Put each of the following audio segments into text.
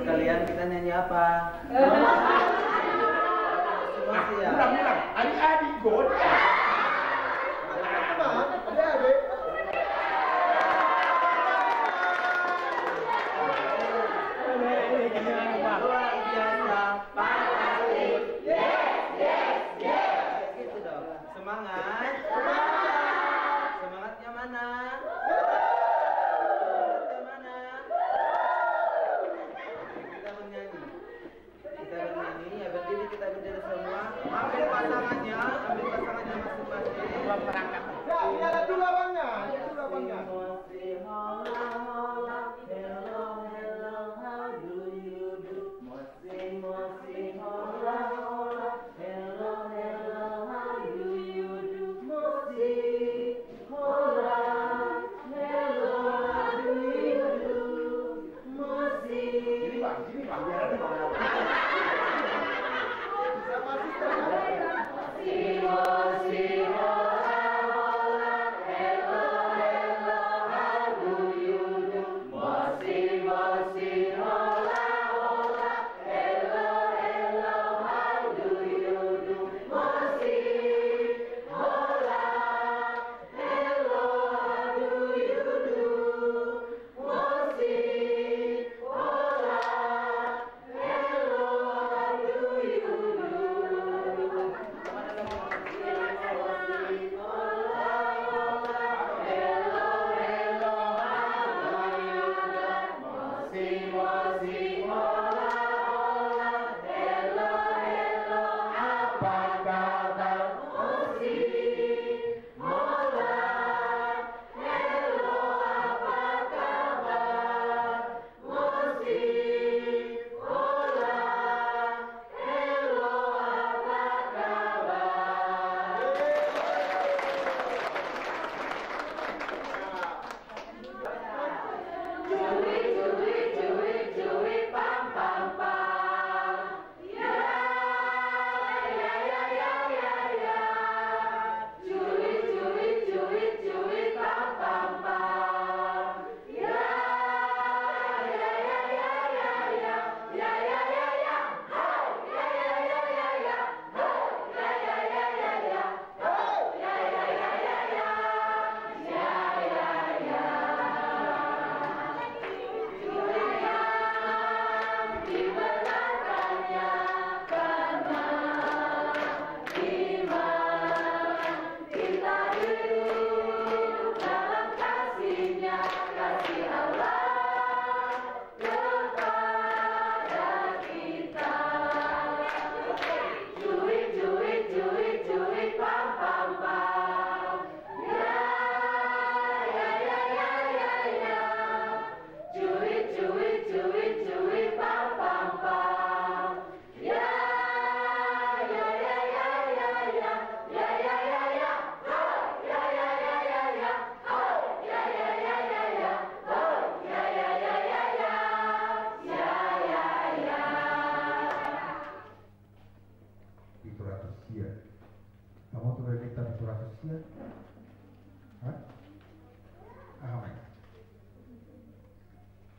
sekalian kita nyanyi apa? Ulang, adik-adik god. Adik-adik. Luar biasa, fantastis. Gitu dong. Semangat. Semangatnya mana? Kita bernyanyi. Ya berdiri, kita berdiri semua. Ambil pasangannya masing-masing. Ya, ada dua bangnya.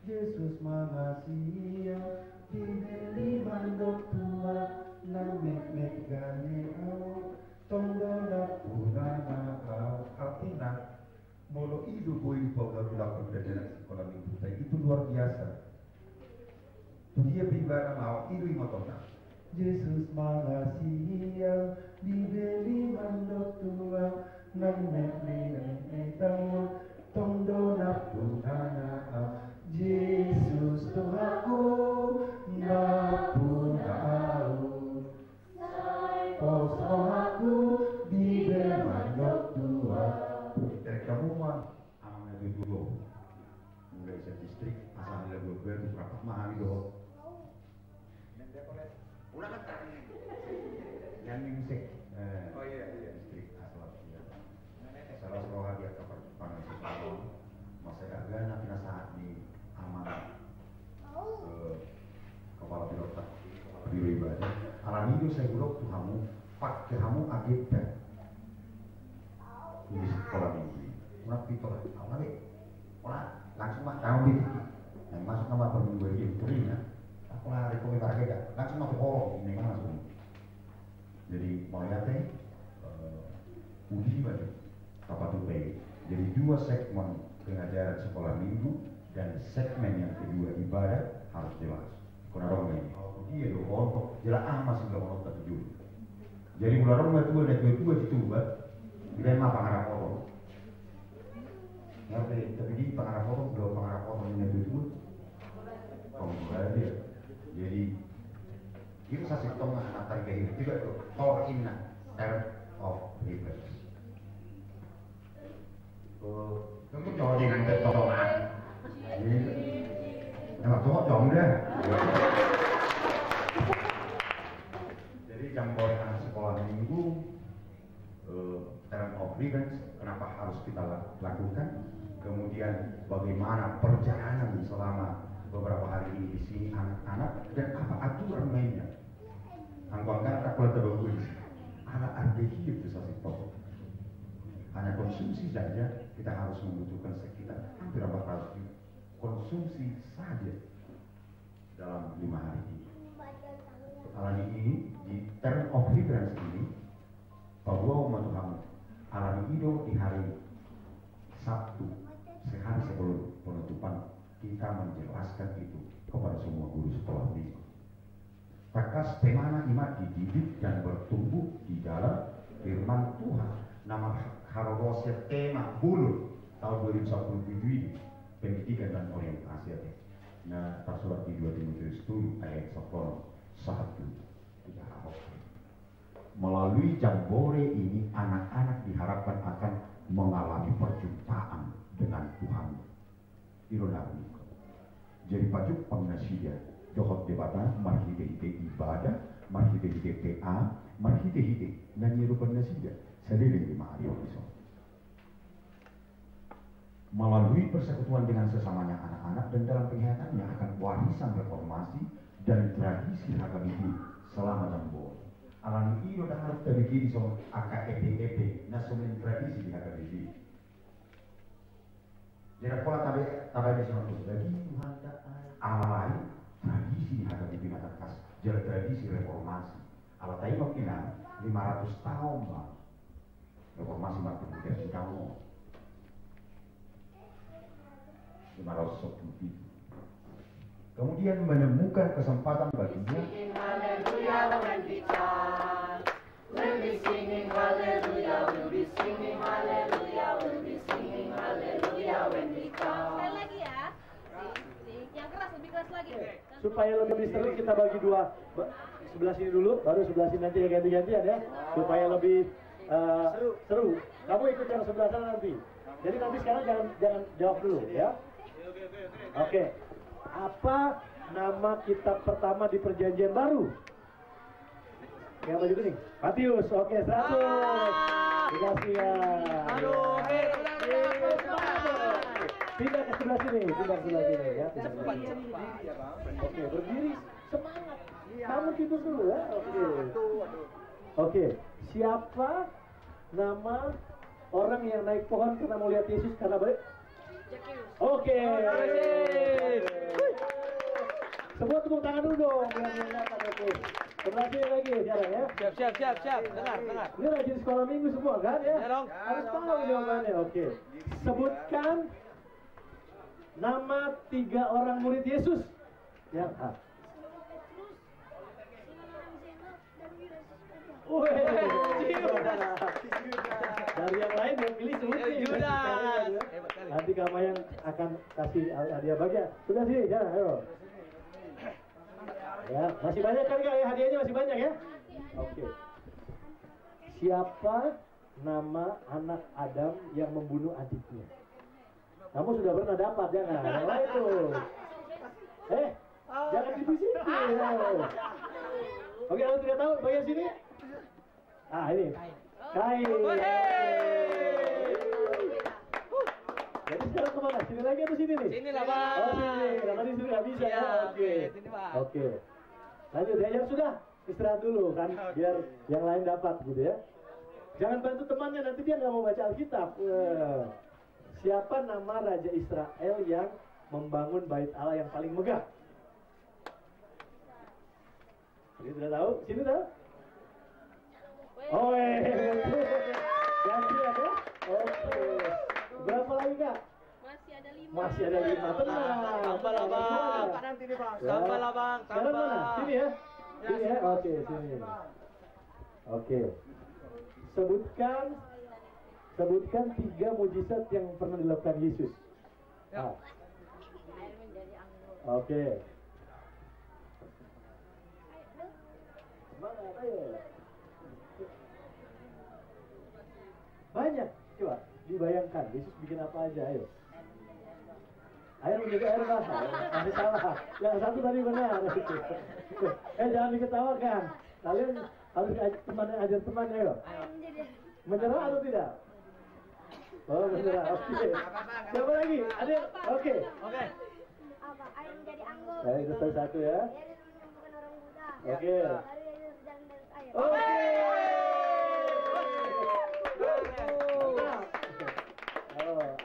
Yesus makasih ya diberi mandok tua namek megane au tonggola punana au altina molo idu boy di bawah ulang dari sekolah minggu itu luar biasa. Dia bingara mau idu imotona. Yesus makasih ya diberi mandok tua namek megane au tonggola punana au Yesus Tuhanku, ngapun aku, poso aku di bermanjok tua. Dari kamu mah, anak itu dulu, mulai saya distrik, asal dia gue itu berapa mahal itu. Udah kan? Yang musik, oh iya, distrik asal dia. Salah sekolah dia kapan sekolah, masa gak kena saat di amanah kepala birokrat biro ibadah alam itu saya bilang tuh kamu pak ke kamu agenda di sekolah minggu ini orang pintar apa nih orang langsung mah tahu deh yang masuk nama berminggu ini ya Aku lari komentar gak, langsung aku kolong, ini kan langsung. Jadi mau lihat uji balik apa tuh baik. Jadi dua segmen pengajaran sekolah minggu dan segmen yang kedua ibadah harus jelas. Karena orang ini, dia loh, untuk jelas masih nggak mau terjun. Jadi mulai orang tua dan dua itu buat kita mah pengarah orang. Ngerti? Tapi di pengarah orang belum pengarah orang yang itu. Kalau dia, jadi itu sasi tengah antara gaya juga tuh. Tor inna, term of reverence. Kamu cho dengan ketongan. Emang tuh dong deh. Jadi jambore anak sekolah minggu, term of reverence, kenapa harus kita lakukan? Kemudian bagaimana perjalanan selama beberapa hari ini di sini anak-anak dan apa aturan mainnya? Angkongkan aku terbagus. Anak RDI itu sasi pokok. Hanya konsumsi saja kita harus membutuhkan sekitar hampir 400 konsumsi saja dalam 5 hari ini. Alani ini di term of reference ini bahwa umat Tuhan alani itu di hari Sabtu sehari sebelum penutupan kita menjelaskan itu kepada semua guru sekolah minggu. Maka bagaimana iman dididik dan bertumbuh di dalam firman Tuhan. Nama harusnya tema bulan tahun 2017 ini pendidikan dan orientasi. Nah, tersurat di 2 Timotius 7 ayat 1. Melalui jambore ini anak-anak diharapkan akan mengalami perjumpaan dengan Tuhan. Ironami. Jadi pajuk pengnasidah dohot debatan marhide-hide ibadah, marhide-hide PA, marhide-hide nyanyi rupan nasidah seliling 5 hari besok. Melalui persekutuan dengan sesamanya anak-anak dan dalam penglihatannya akan warisan reformasi dan tradisi HKBP selama jambore. Alami iyo dah harus terjadi sama AKEP, nasional tradisi di HKBP. Jadi pola tabai di sana terus lagi alai tradisi di HKBP atas jadi tradisi reformasi. Alat tayi makinan 500 tahun lah reformasi makin dari kamu 500 itu. Kemudian menemukan kesempatan baginya. Hallelujah when we chant, we'll be singing hallelujah, we'll be singing hallelujah, we'll be singing hallelujah when we chant. Sekali lagi ya, yang keras, lebih keras lagi. Supaya lebih seru kita bagi dua, sebelah sini dulu, baru sebelah sini nanti ganti-gantian ya, supaya lebih seru. Kamu ikut yang sebelah sana nanti. Jadi nanti sekarang jangan jawab dulu ya. Oke. Apa nama kitab pertama di Perjanjian Baru? Yang baju kuning? Matius. Oke, 100. Terima kasih ya. Aduh, Pindah ke sebelah sini, pindah ke sebelah sini ya. cepat. Oke, berdiri semangat. Kamu tidur dulu ya. Oke. Siapa nama orang yang naik pohon karena mau lihat Yesus karena baik? Oke. Semua tepuk tangan dulu dong. Oke. Sebelah sini lagi sekarang ya. Siap. Dengar. Ini rajin sekolah minggu semua kan ya? Ya dong. Harus tahu jawabannya. Oke. Sebutkan nama 3 orang murid Yesus. Yang A. Dari yang lain yang pilih sebutin. Judas. Nanti kamu yang akan kasih hadiah bagian. Sudah sih, jangan, ayo. Ya, masih banyak kan ya, hadiahnya masih banyak ya? Oke. Siapa nama anak Adam yang membunuh adiknya? Kamu sudah pernah dapat, jangan. Yang itu. Jangan dibisikin. Oke, kalau tidak tahu, bagian sini. Ah, ini. Kain. Jadi sekarang kemana? Sini lagi atau sini nih? Sini lah, Bang. Oh, sini. Karena tadi sudah bisa ya. Oke. Sini, Bang. Oke. Lanjut ya, yang sudah istirahat dulu kan, biar yang lain dapat gitu ya. Jangan bantu temannya, nanti dia nggak mau baca Alkitab. Siapa nama Raja Israel yang membangun bait Allah yang paling megah? Ini sudah tahu? Sini tahu? Oh, ganti ya, Kak? Oke. Berapa lagi, Kak? Masih ada 5. Masih ada 5. Tenang. Tambah lah, Bang. Nanti nih bang. Tambah lah, Bang. Sekarang mana? Tambah. Sini ya? Sini ya? Oke, sini. Oke. Sebutkan 3 mujizat yang pernah dilakukan Yesus. Nah. Oke. Semangat, ayo. Banyak, coba dibayangkan Yesus bikin apa aja, ayo. Air menjadi air basah, masih salah. Yang satu tadi benar. Jangan diketawakan. Kalian harus ajar teman, ayo. Menyerah atau tidak? Oh, menyerah. Oke. Siapa lagi? Ada? Oke. Oke. Apa? Air menjadi anggur. Saya itu satu ya. Yesus menyembuhkan orang buta. Oke. Lalu Yesus jalan di atas air. Oke.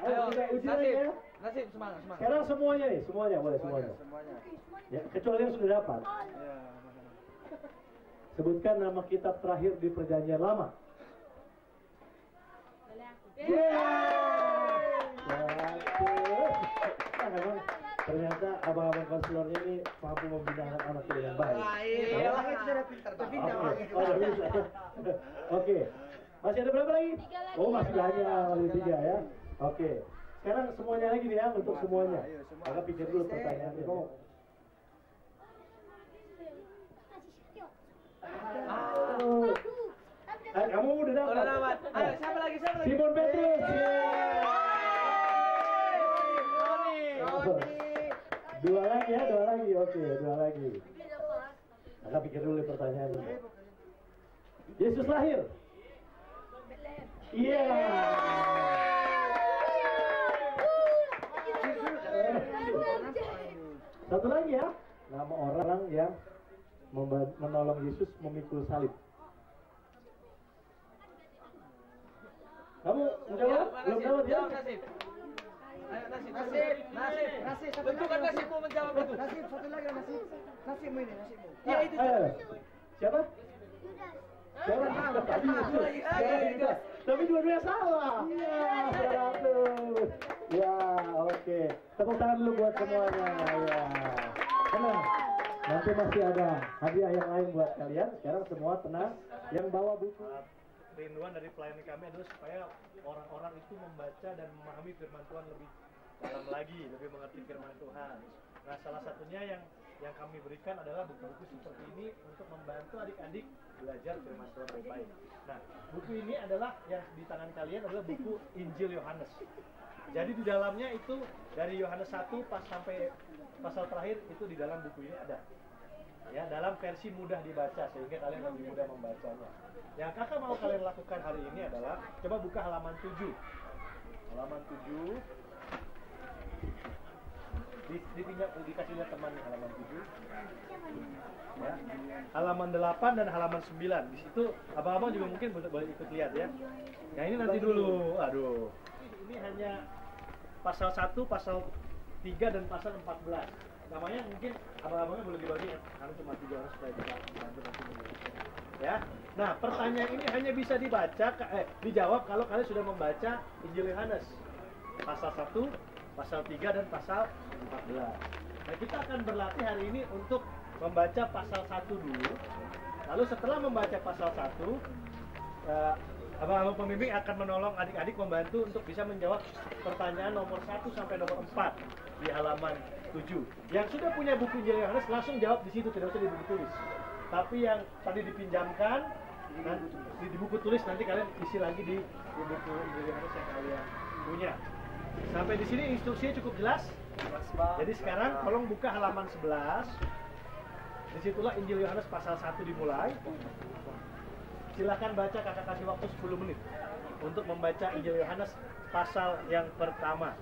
Ayo kita uji lagi ya. Nasib, semangat. Sekarang semuanya nih, semuanya boleh semuanya. Ya, kecuali yang sudah dapat. Sebutkan nama kitab terakhir di Perjanjian Lama. Memang ternyata abang-abang konselornya ini mampu membina anak-anak dengan baik. Lagi sudah pintar bang. Udah bisa. Oke. Masih ada berapa lagi? 3 lagi. Oh, masih banyak, masih 3 ya. Oke. Sekarang semuanya lagi nih ya, untuk semuanya. Maka pikir dulu pertanyaannya. Kamu udah dapat? Udah dapat. Ayo, siapa lagi? Simon Petrus. Dua lagi ya, 2 lagi. Oke, 2 lagi. Maka pikir dulu pertanyaannya. Yesus lahir. Iya. Satu lagi ya, nama orang yang menolong Yesus memikul salib. Kamu menjawab? Belum jawab ya? Nasib. Ayo, Nasib. Bentukan Nasibmu menjawab itu. Nasib satu lagi nasib. Nasibmu ini nasibmu. Ya, itu. Siapa? Siapa? Tapi dua-duanya salah. Ya, 100. Ya, oke. Tepuk tangan dulu buat semuanya. Ya. Tenang. Nanti masih ada hadiah yang lain buat kalian. Sekarang semua tenang. Yang bawa buku. Rinduan dari pelayanan kami adalah supaya orang-orang itu membaca dan memahami firman Tuhan lebih dalam lagi, lebih mengerti firman Tuhan. Nah, salah satunya yang kami berikan adalah buku-buku seperti ini untuk membantu adik-adik belajar firman Tuhan dengan baik. Nah, buku ini adalah yang di tangan kalian adalah buku Injil Yohanes. Jadi di dalamnya itu dari Yohanes 1 pas sampai pasal terakhir itu di dalam buku ini ada. Ya, dalam versi mudah dibaca sehingga kalian lebih mudah membacanya. Yang kakak mau kalian lakukan hari ini adalah coba buka halaman 7. Halaman 7. Dikasih lihat teman nih halaman 7. Ya. Halaman 8 dan halaman 9. Di situ abang-abang juga mungkin boleh ikut lihat ya. Yang ini nanti dulu. Aduh. Ini hanya pasal 1, pasal 3 dan pasal 14. Namanya mungkin abang-abangnya boleh dibagi ya. Karena cuma 3 orang supaya bisa bantu nanti menulisnya. Ya. Nah, pertanyaan ini hanya bisa dijawab kalau kalian sudah membaca Injil Yohanes. Pasal 1, pasal 3 dan pasal 14. Nah, kita akan berlatih hari ini untuk membaca pasal 1 dulu. Lalu setelah membaca pasal 1, abang-abang pembimbing akan menolong adik-adik membantu untuk bisa menjawab pertanyaan nomor 1 sampai nomor 4 di halaman 7. Yang sudah punya buku Injil Yohanes langsung jawab di situ, tidak usah di buku tulis. Tapi yang tadi dipinjamkan di buku tulis nanti kalian isi lagi di buku Injil Yohanes yang kalian punya. Sampai di sini instruksinya cukup jelas. Jadi sekarang tolong buka halaman 11. Disitulah Injil Yohanes pasal 1 dimulai. Silahkan baca, kakak kasih waktu 10 menit untuk membaca Injil Yohanes pasal yang pertama.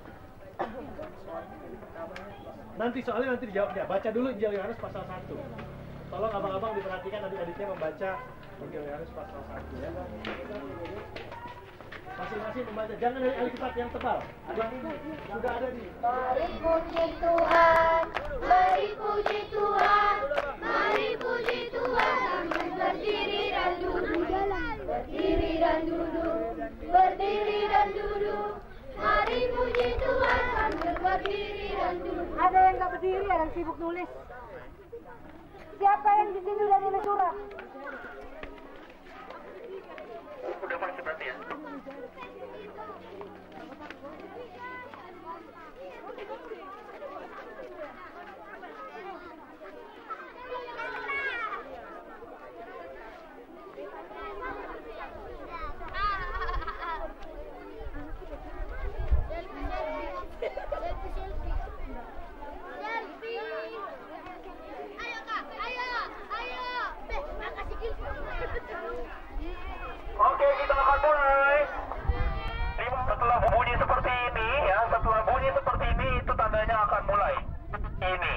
Nanti soalnya nanti dijawabnya. Baca dulu Injil Yohanes pasal 1. Tolong abang-abang diperhatikan adik-adiknya membaca Injil Yohanes pasal 1 ya. Masing-masing membaca, jangan dari Alkitab yang tebal. Sudah ada di. Mari puji Tuhan, mari puji Tuhan, mari puji Tuhan. Ada yang nggak berdiri, ada yang sibuk nulis. Siapa yang di sini udah nulis surat? Udah pasti berarti ya. Oke, kita akan mulai. Setelah bunyi seperti ini ya, setelah bunyi seperti ini itu tandanya akan mulai. Ini